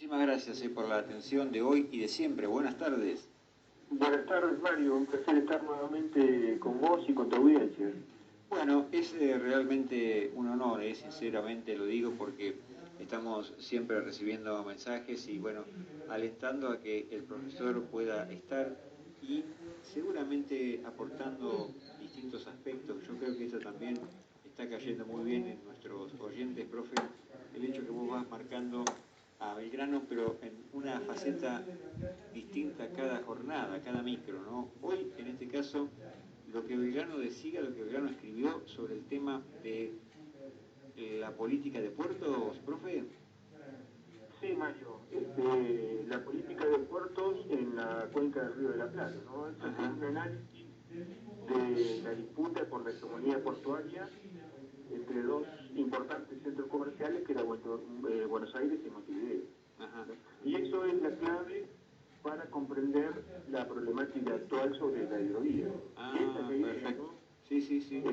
Muchísimas gracias por la atención de hoy y de siempre. Buenas tardes. Buenas tardes, Mario. Un placer estar nuevamente con vos y con tu audiencia. Bueno, es realmente un honor, sinceramente lo digo porque estamos siempre recibiendo mensajes y bueno, alentando a que el profesor pueda estar y seguramente aportando distintos aspectos. Yo creo que esto también está cayendo muy bien en nuestros oyentes, profe, el hecho que vos vas marcando a Belgrano, pero en una faceta distinta cada jornada, cada micro, ¿no? Hoy, en este caso, lo que Belgrano decía, lo que Belgrano escribió sobre el tema de la política de puertos, profe. Sí, Mario. La política de puertos en la cuenca del Río de la Plata, ¿no? Es un análisis de la disputa por la hegemonía portuaria entre dos importantes centros comerciales que eran Buenos Aires y Montevideo. ¿No? Y eso es la clave para comprender la problemática actual sobre la hidrovía. Esa es la idea, ¿no? Sí, sí, sí.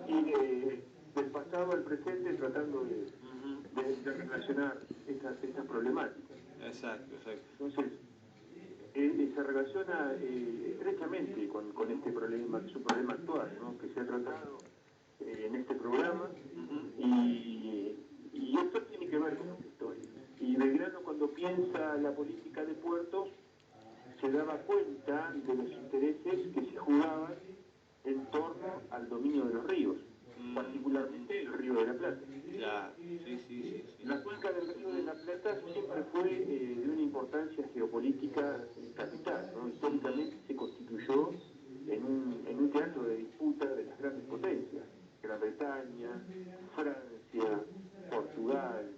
Ir del pasado al presente tratando de relacionar estas problemáticas. Exacto, exacto. Entonces, se relaciona estrechamente con este problema, que es un problema actual, ¿no? Que se ha tratado en este programa, y esto tiene que ver con nuestra historia. Y Belgrano, cuando piensa la política de puertos, se daba cuenta de los intereses que se jugaban en torno al dominio de los ríos, particularmente el Río de la Plata. Claro, sí. La cuenca del Río de la Plata siempre fue de una importancia geopolítica capital, ¿no? Históricamente se constituyó en un teatro de disputa de las grandes potencias: Gran Bretaña, Francia, Portugal,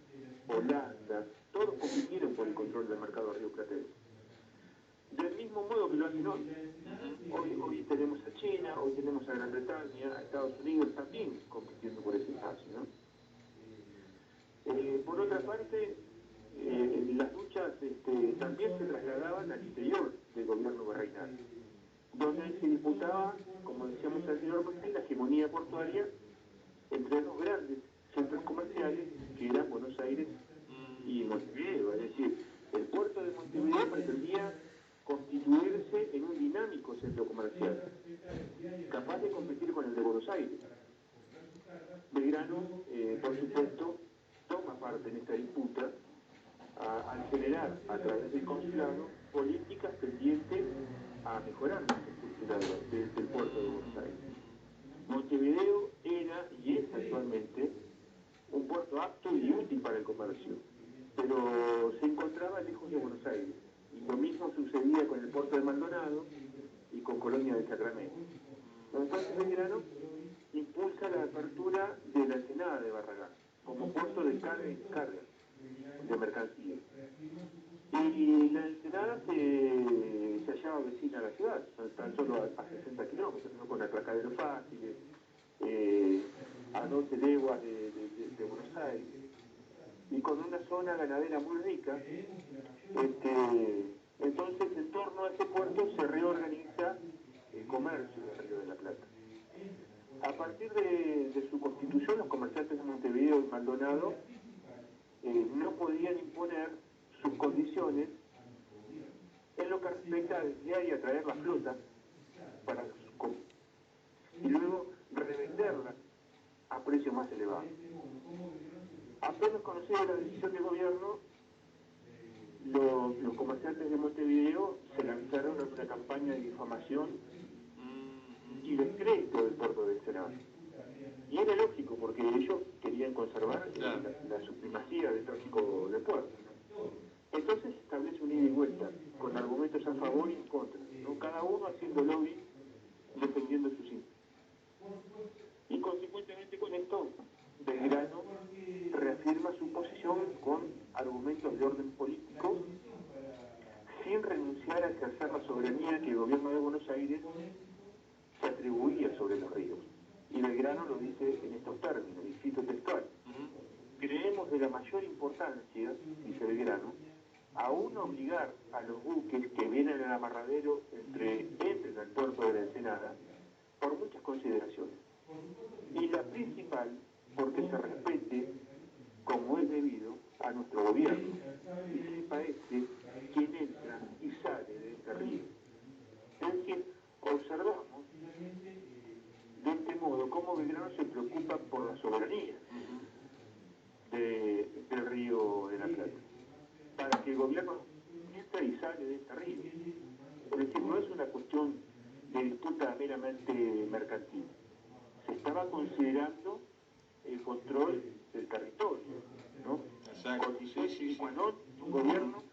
Holanda, todos compitieron por el control del mercado rioplatense. Del mismo modo que lo hacen hoy. Hoy tenemos a China, hoy tenemos a Gran Bretaña, a Estados Unidos también compitiendo por ese espacio, ¿no? Por otra parte, las luchas también se trasladaban al interior del gobierno virreinal, donde se disputaba, como decíamos anteriormente, la hegemonía portuaria entre dos grandes centros comerciales que eran Buenos Aires y Montevideo. Es decir, el puerto de Montevideo pretendía constituirse en un dinámico centro comercial, capaz de competir con el de Buenos Aires. Belgrano, por supuesto, toma parte en esta disputa al generar, a través del consulado, políticas tendientes a mejorar la infraestructura del puerto de Buenos Aires. Montevideo era y es actualmente un puerto apto y útil para el comercio, pero se encontraba lejos de Buenos Aires, y lo mismo sucedía con el puerto de Maldonado y con Colonia de Sacramento. Entonces Belgrano impulsa la apertura de la Ensenada de Barragán como puerto de carga y descarga de mercancías. Y la Ensenada se hallaba vecina a la ciudad, tan solo a 60 kilómetros, ¿no? Con atracaderos fáciles, a 12 leguas de Buenos Aires, y con una zona ganadera muy rica. Entonces, en torno a ese puerto se reorganiza el comercio del Río de la Plata. A partir de su constitución, los comerciantes de Montevideo y Maldonado no podían imponer sus condiciones en lo que respecta a desviar y atraer la flota para y luego revenderla a precios más elevados. Apenas conocida la decisión del gobierno, los comerciantes de Montevideo se lanzaron en una campaña de difamación y descrédito del puerto de Ensenada. Y era lógico, porque ellos querían conservar la supremacía del tráfico de puertos. Entonces se establece un ida y vuelta, con argumentos a favor y en contra, ¿no? Cada uno haciendo lobby, defendiendo sus intereses. Y consecuentemente con esto, Belgrano reafirma su posición con argumentos de orden político, sin renunciar a ejercer la soberanía que el gobierno de Buenos Aires se atribuía sobre los ríos. Y Belgrano lo dice en estos términos, y cito textual: creemos de la mayor importancia, dice Belgrano, aún obligar a los buques que vienen al amarradero entren al puerto de la Ensenada por muchas consideraciones. Y la principal, porque se respete, como es debido, a nuestro gobierno. gobierno entra y sale de este río. Es decir, no es una cuestión de disputa meramente mercantil. Se estaba considerando el control del territorio, ¿no? Exacto. Condición sine qua non de un gobierno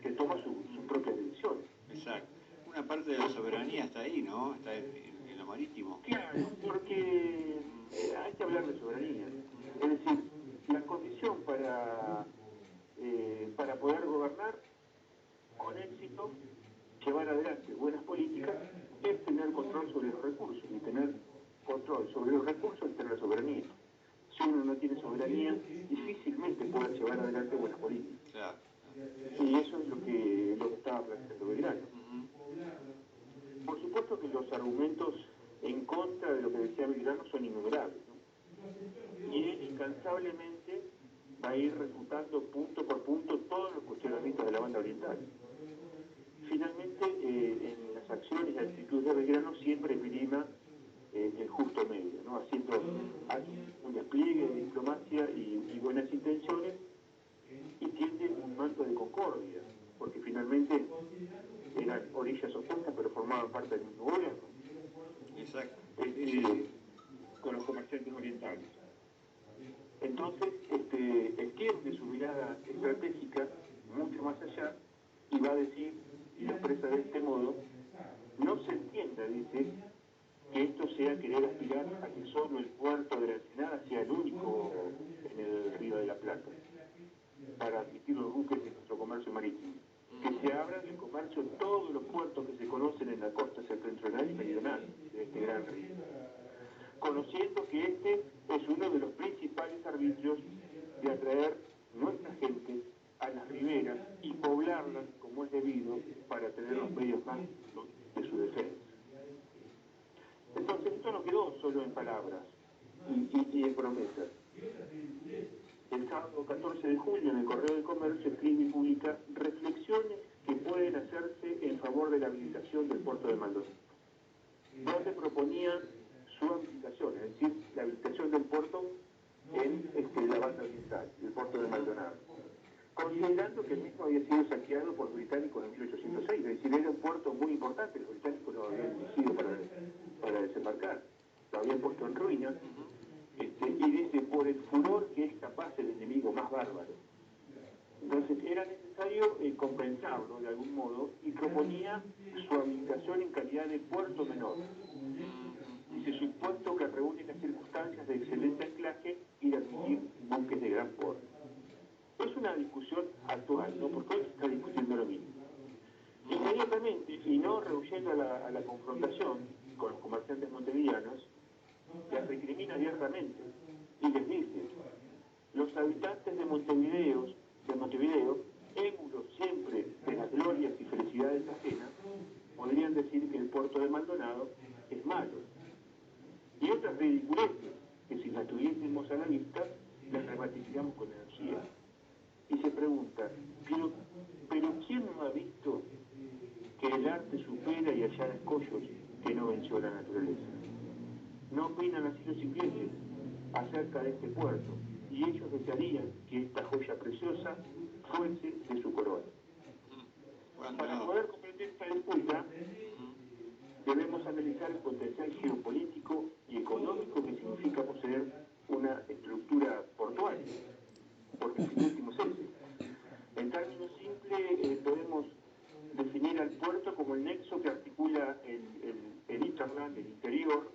que toma sus propias decisiones. Exacto. Una parte de la soberanía está ahí, ¿no? Está en lo marítimo. Claro, porque hay que hablar de soberanía. Es decir, la condición para poder gobernar con éxito, llevar adelante buenas políticas, es tener control sobre los recursos, y tener control sobre los recursos es tener soberanía. Si uno no tiene soberanía, difícilmente puede llevar adelante buenas políticas. Claro. Y eso es lo que estaba planteando Belgrano. Por supuesto que los argumentos en contra de lo que decía Belgrano son innumerables, ¿no? Y él incansablemente va a ir refutando punto por punto todos los cuestionamientos de la banda oriental. Finalmente, en las acciones y actitudes de Belgrano siempre prima el justo medio, ¿no? Haciendo un despliegue de diplomacia y buenas intenciones, y tiende un manto de concordia, porque finalmente eran orillas opuestas, pero formaban parte del mismo gobierno. Exacto. Con los comerciantes orientales. Entonces, extiende su mirada estratégica mucho más allá y va a decir, y lo expresa de este modo: no se entienda, dice, que esto sea querer aspirar a que solo el puerto de la Ensenada sea el único en el Río de la Plata para admitir los buques de nuestro comercio marítimo. Que se abran el comercio en todos los puertos que se conocen en la costa septentrional y meridional de este gran río, conociendo que este es uno de los principales arbitrios de atraer nuestra gente a las riberas y poblarlas como es debido para tener los medios básicos de su defensa. Entonces esto no quedó solo en palabras y en promesas. El sábado 14 de julio en el Correo del Comercio escribe y publica reflexiones que pueden hacerse en favor de la habilitación del puerto de Maldonado, donde proponía su habilitación, es decir, la habilitación del puerto en la banda oriental, el puerto de Maldonado, considerando que el mismo había sido saqueado por los británicos en 1806, es decir, era un puerto muy importante, los británicos lo habían elegido para desembarcar, lo habían puesto en ruinas, y dice, por el furor que es capaz el enemigo más bárbaro. Entonces era necesario compensarlo de algún modo y proponía su habilitación en calidad de puerto menor. Dice, supuesto que reúne las circunstancias de excelente anclaje y de admitir buques de gran porte. Es una discusión actual, ¿no? Porque hoy se está discutiendo lo mismo. Inmediatamente, y no rehuyendo a la confrontación con los comerciantes montevideanos, las recrimina abiertamente y les dice: los habitantes de Montevideo, émulos siempre de las glorias y felicidades ajenas, podrían decir que el puerto de Maldonado es malo. Y otras ridiculeces que, si las tuviésemos a la vista, las rebatiríamos con energía. Y se pregunta, pero ¿quién no ha visto que el arte supera y allana escollos que no venció la naturaleza? No opinan así los ingleses acerca de este puerto, y ellos desearían que esta joya preciosa fuese de su corona. Para poder comprender esta disputa, debemos analizar el potencial geopolítico y económico que significa poseer una estructura portuaria, porque en último es ese. En términos simples, podemos definir al puerto como el nexo que articula el hinterland, el interior,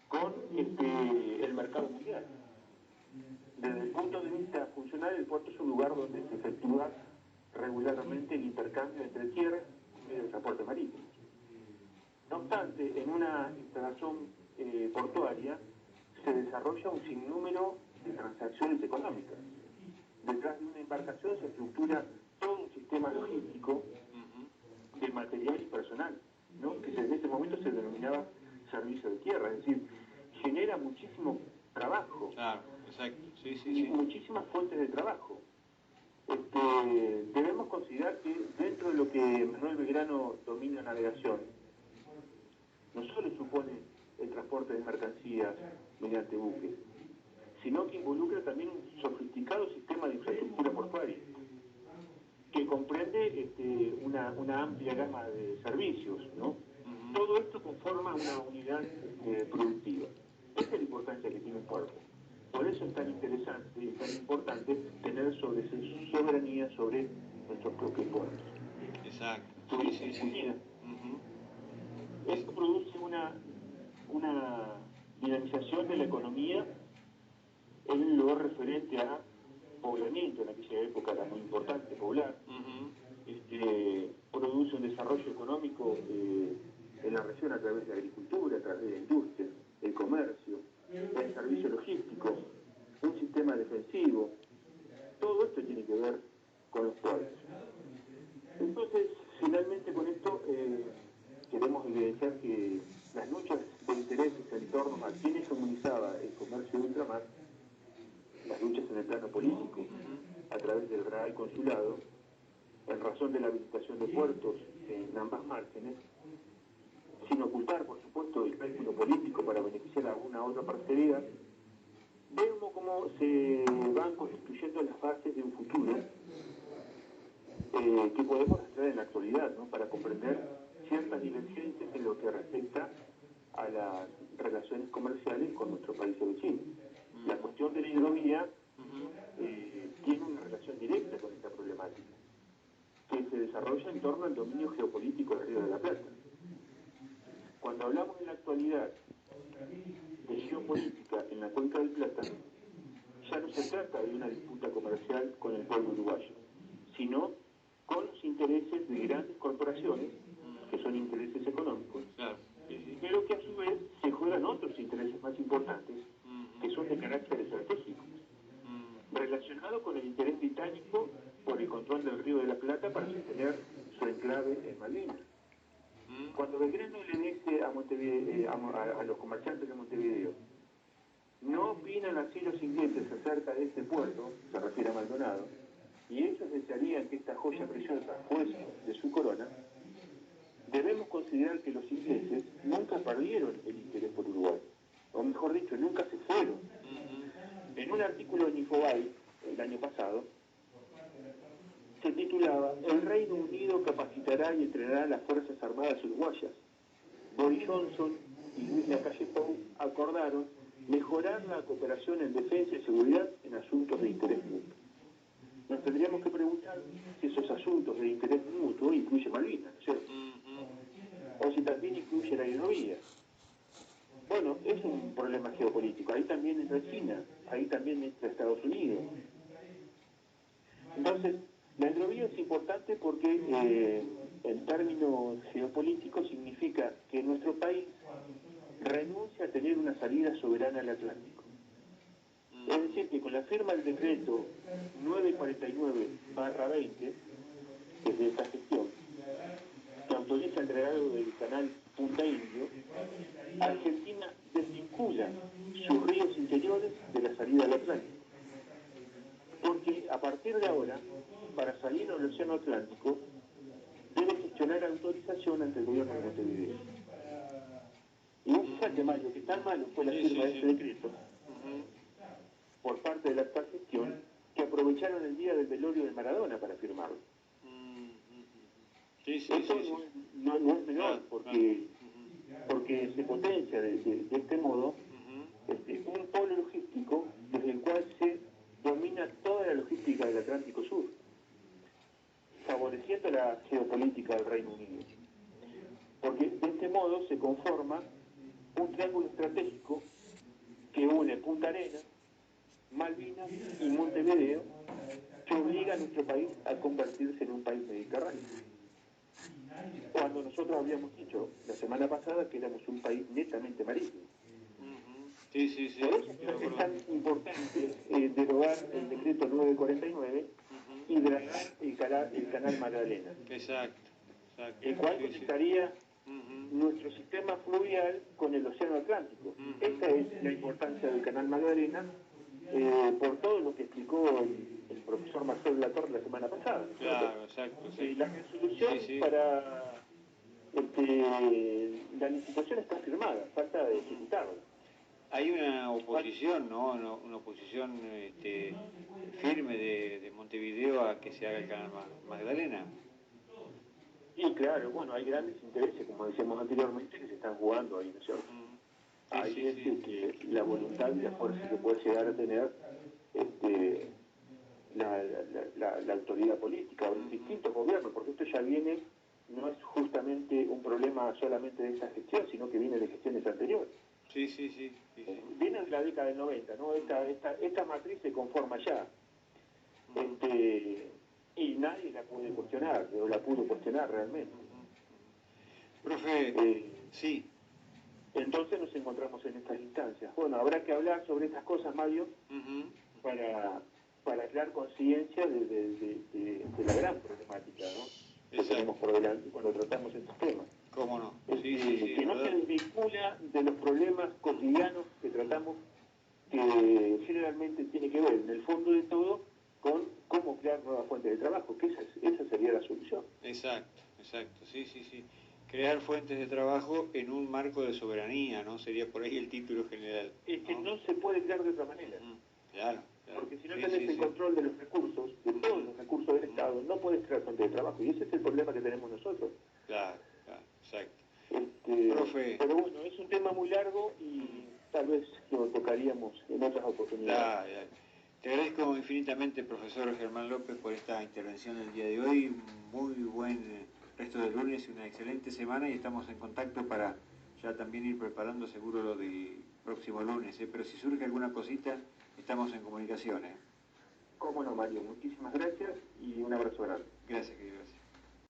con el mercado mundial. Desde el punto de vista funcional, el puerto es un lugar donde se efectúa regularmente el intercambio entre tierra y el transporte marítimo. No obstante, en una instalación portuaria se desarrolla un sinnúmero de transacciones económicas. Detrás de una embarcación se estructura todo un sistema logístico de material y personal, ¿no? Que en ese momento se denominaba servicio de tierra, es decir, genera muchísimo trabajo. Claro, exacto, sí. Muchísimas fuentes de trabajo. Debemos considerar que dentro de lo que Manuel Belgrano domina navegación, no solo supone el transporte de mercancías mediante buques, sino que involucra también un sofisticado sistema de infraestructura portuaria. comprende una amplia gama de servicios, ¿no? Todo esto conforma una unidad productiva. Esa es la importancia que tiene un puerto. Por eso es tan interesante y tan importante tener soberanía sobre nuestros propios puertos. Exacto. Sí. Esto produce una dinamización de la economía en lo referente a poblamiento. En aquella época era muy importante poblar. Produce un desarrollo económico en la región a través de la agricultura, a través de la industria, el comercio, el servicio logístico, un sistema defensivo. Todo esto tiene que ver con los puertos. Entonces, finalmente con esto queremos evidenciar que las luchas de intereses en torno a quién comunizaba el comercio de ultramar, las luchas en el plano político, a través del Real Consulado, en razón de la habilitación de puertos en ambas márgenes, sin ocultar, por supuesto, el cálculo político para beneficiar a una u otra parcialidad, vemos cómo se van constituyendo las bases de un futuro que podemos extraer en la actualidad, ¿no? Para comprender ciertas divergencias en lo que respecta a las relaciones comerciales con nuestro país vecino. La cuestión de la hidrovía tiene una relación directa con esta problemática, que se desarrolla en torno al dominio geopolítico del Río de la Plata. Cuando hablamos en la actualidad de geopolítica en la cuenca del Plata, ya no se trata de una disputa comercial con el pueblo uruguayo, sino con los intereses de grandes corporaciones, que son intereses económicos, pero que a su vez se juegan otros intereses más importantes, que son de carácter estratégico, relacionado con el interés británico por el control del Río de la Plata para sostener su enclave en Malvinas. Cuando Belgrano le dice a los comerciantes de Montevideo, no opinan así los ingleses acerca de este puerto, se refiere a Maldonado, y ellos desearían que esta joya preciosa fuese de su corona, debemos considerar que los ingleses nunca perdieron el interés por Uruguay, o mejor dicho, nunca se fueron. En un artículo en Infobae, el año pasado, se titulaba "El Reino Unido capacitará y entrenará a las Fuerzas Armadas uruguayas". Boris Johnson y Luis Lacalle Pou acordaron mejorar la cooperación en defensa y seguridad en asuntos de interés mutuo. Nos tendríamos que preguntar si esos asuntos de interés mutuo incluyen Malvinas, ¿no es cierto? O si también incluye la hidrovía. Bueno, es un problema geopolítico. Ahí también entra China, ahí también entra Estados Unidos. Entonces, la hidrovía es importante porque en términos geopolíticos significa que nuestro país renuncia a tener una salida soberana al Atlántico. Es decir, que con la firma del decreto 949/20, que es de esta gestión, que autoriza el regalo del canal Punta Indio, Argentina desvincula sus ríos interiores de la salida al Atlántico. Porque a partir de ahora, para salir al Océano Atlántico, debe gestionar autorización ante el gobierno de Montevideo. Y vos fíjate, Mario, que tan malo fue la firma de este decreto por parte de la actual gestión, que aprovecharon el día del velorio de Maradona para firmarlo. Eso no es menor, porque se potencia de este modo un polo logístico desde el cual se domina toda la logística del Atlántico Sur, favoreciendo la geopolítica del Reino Unido. Porque de este modo se conforma un triángulo estratégico que une Punta Arenas, Malvinas y Montevideo, que obliga a nuestro país a convertirse en un país mediterráneo. Cuando nosotros habíamos dicho la semana pasada que éramos un país netamente marítimo. Por eso es tan importante derogar el decreto 949 y dragar el canal Magdalena. El cual conectaría nuestro sistema fluvial con el océano Atlántico. Esta es la importancia del canal Magdalena, por todo lo que explicó el profesor Marcelo Latorre la semana pasada. Claro, exacto. La resolución para la licitación está firmada, falta de ejecutarla. Hay una oposición, ¿no? Una oposición firme de Montevideo a a que se haga el canal Magdalena. Y claro, bueno, hay grandes intereses, como decíamos anteriormente, que se están jugando ahí, ¿no es cierto? Sí, Hay sí, veces que la voluntad y la fuerza que puede llegar a tener la autoridad política o los distintos gobiernos, porque esto ya viene, no es justamente un problema solamente de esta gestión, sino que viene de gestiones anteriores. Sí, sí, sí. Viene de la década del 90, ¿no? Esta matriz se conforma ya. Y nadie la puede cuestionar, o la pudo cuestionar realmente. Profe, sí. Entonces nos encontramos en estas instancias. Bueno, habrá que hablar sobre estas cosas, Mario, para crear conciencia de la gran problemática, ¿no?, que tenemos por delante cuando tratamos estos temas. ¿Cómo no? Que no se desvincula de los problemas cotidianos que tratamos, que generalmente tiene que ver, en el fondo de todo, con cómo crear nuevas fuentes de trabajo, que esa sería la solución. Exacto, sí. Crear fuentes de trabajo en un marco de soberanía, ¿no? Sería por ahí el título general. Es que no se puede crear de otra manera. Claro. Porque si no tenés el control de los recursos, de todos los recursos del Estado, no podés crear fuentes de trabajo. Y ese es el problema que tenemos nosotros. Claro, exacto. Profe. Pero bueno, es un tema muy largo y tal vez lo tocaríamos en otras oportunidades. Dale. Te agradezco infinitamente, profesor Germán López, por esta intervención el día de hoy. Muy buen resto del lunes y una excelente semana, y estamos en contacto para ya también ir preparando seguro lo del próximo lunes. Pero si surge alguna cosita, estamos en comunicación. Cómo no, Mario. Muchísimas gracias y un abrazo grande. Gracias, querido.